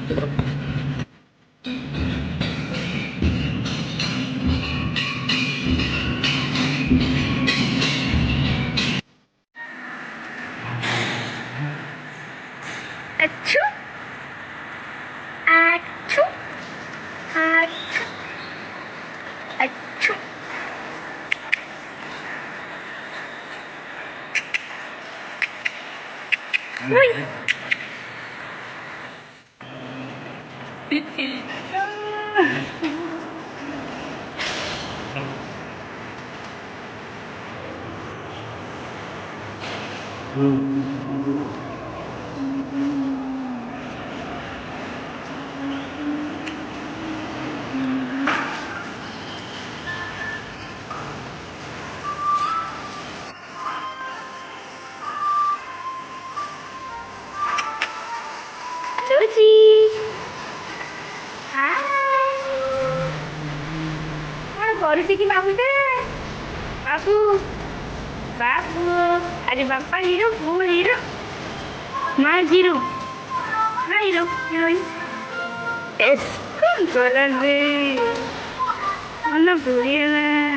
Achoo, achoo, achoo, achoo. Uy. Lucy. Hi. Mana baru sih babu deh. Babu. Babu. Ada bapak hidup, bu hidup. Mana hidup? Mana hidup? Hidup. Es. Koran deh. Mana boleh lah.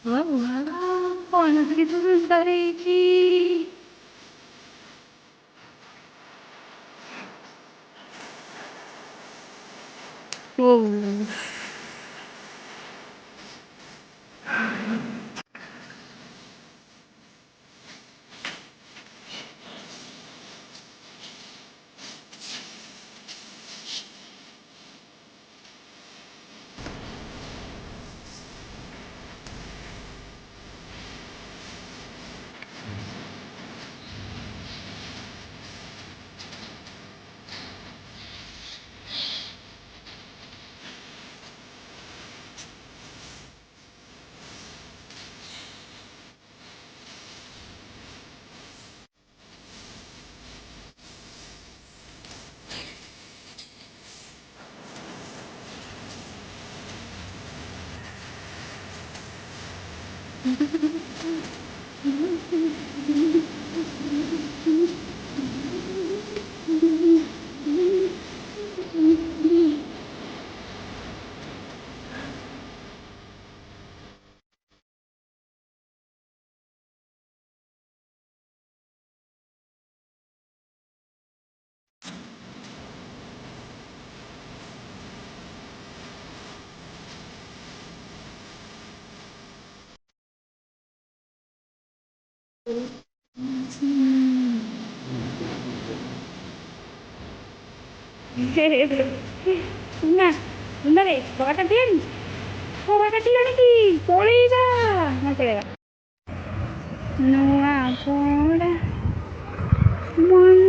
Wah, wah, anak itu sebentar ini. Wow. Nah, bentar deh, bawa kantin. Mau makan kantin lagi. Boleh dah. Nanti ya. Nuah, boleh. Mana?